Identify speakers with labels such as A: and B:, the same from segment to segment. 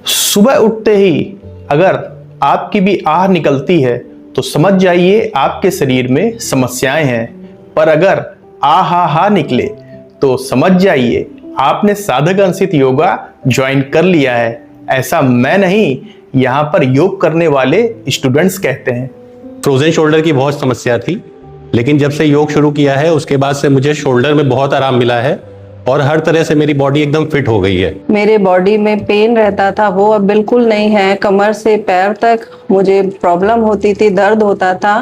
A: सुबह उठते ही अगर आपकी भी आह निकलती है तो समझ जाइए आपके शरीर में समस्याएं हैं, पर अगर आ हा निकले तो समझ जाइए आपने साधक अंशित योगा ज्वाइन कर लिया है। ऐसा मैं नहीं, यहाँ पर योग करने वाले स्टूडेंट्स कहते हैं।
B: फ्रोजन शोल्डर की बहुत समस्या थी, लेकिन जब से योग शुरू किया है उसके बाद से मुझे शोल्डर में बहुत आराम मिला है और हर तरह से मेरी बॉडी एकदम फिट हो गई है।
C: मेरे बॉडी में पेन रहता था, वो अब बिल्कुल नहीं है। कमर से पैर तक मुझे प्रॉब्लम होती थी, दर्द होता था,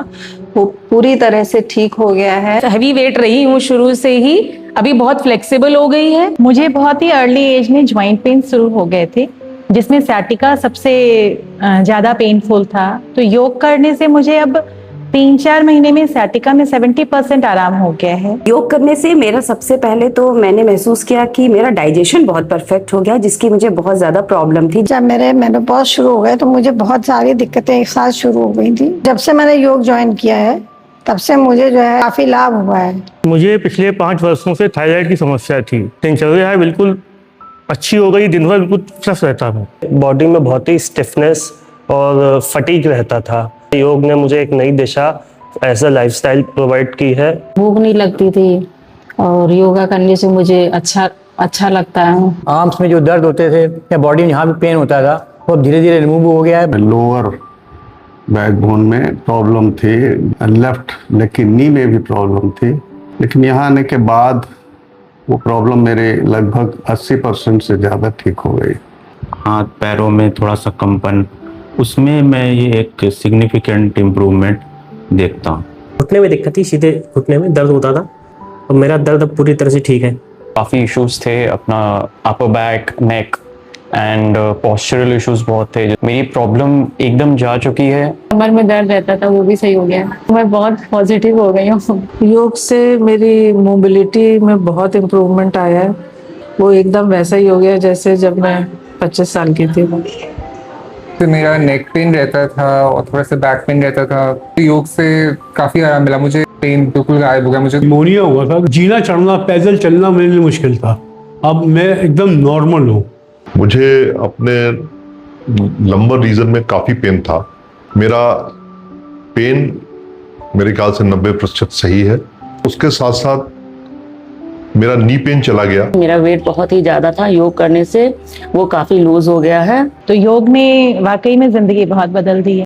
C: वो पूरी तरह से ठीक हो गया है।
D: हैवी वेट रही हूँ शुरू से ही, अभी बहुत फ्लेक्सिबल हो गई है। मुझे बहुत ही अर्ली एज में ज्वाइंट पेन शुरू हो गए थे, जिसमें सciatica सबसे ज्यादा पेनफुल था। तो योग करने से मुझे अब 3-4 महीने में sciatica में 70% आराम हो गया है।
E: योग करने से मेरा सबसे पहले तो मैंने महसूस किया कि मेरा डाइजेशन बहुत परफेक्ट हो गया, जिसकी मुझे बहुत ज्यादा प्रॉब्लम थी।
F: जब मेरे मेनोपॉज शुरू हो गए तो मुझे बहुत सारी दिक्कतें एक साथ शुरू हो गई थी। जब से मैंने योग ज्वाइन किया है तब से मुझे जो है काफी लाभ हुआ है।
G: मुझे पिछले 5 वर्षों से थायराइड की समस्या थी। दिनचर्या है बिल्कुल अच्छी हो गई, दिन भर बिल्कुल फ्रेश रहता था।
H: बॉडी में बहुत ही स्टिफनेस और फटीग रहता था। योग ने मुझे एक नई दिशा एज अ लाइफस्टाइल प्रोवाइड की है।
I: भूख नहीं लगती थी और योगा करने से मुझे अच्छा लगता है।
J: आर्म्स में जो दर्द होते थे या बॉडी में जहाँ भी पेन होता था वो धीरे धीरे रिमूव हो गया है।
K: लोअर बैकबोन में प्रॉब्लम थी, लेफ्ट लेग की नी में भी प्रॉब्लम थी, लेकिन यहाँ आने के बाद वो प्रॉब्लम मेरे लगभग 80% से ज़्यादा ठीक हो गई।
L: हाथ पैरों में थोड़ा सा कंपन, उसमें मैं ये एक सिग्निफिकेंट इम्प्रूवमेंट देखता हूँ।
H: घुटने में दिक्कत थी, सीधे घुटने में दर्द होता था और मेरा दर्द अब पूरी तरह से ठीक है।
M: काफ़ी इश्यूज थे, अपना upper back, neck and postural issues बहुत थे। मेरी प्रॉब्लम एकदम जा चुकी है।
I: कमर में दर्द रहता था, वो भी सही हो गया। मैं बहुत पॉजिटिव हो गई हूँ।
C: योग से मेरी मोबिलिटी में बहुत इम्प्रूवमेंट आया है। वो एकदम वैसा ही हो गया जैसे जब मैं 25 साल की थी।
N: तो मेरा नेक पेन रहता था और थोड़ा सा बैक पेन रहता था। योग से काफ़ी आराम मिला, मुझे पेन बिल्कुल गायब हो गया। मुझे
G: निमोनिया हुआ था, जीना चढ़ना पैदल चलना मेरे लिए मुश्किल था। अब मैं एकदम नॉर्मल हूँ।
O: मुझे अपने लंबर रीजन में काफ़ी पेन था। मेरा पेन मेरे ख्याल से 90% सही है। उसके साथ साथ मेरा नी पेन चला गया।
I: मेरा वेट बहुत ही ज्यादा था, योग करने से वो काफी लूज हो गया है।
D: तो योग ने वाकई में जिंदगी बहुत बदल दी है।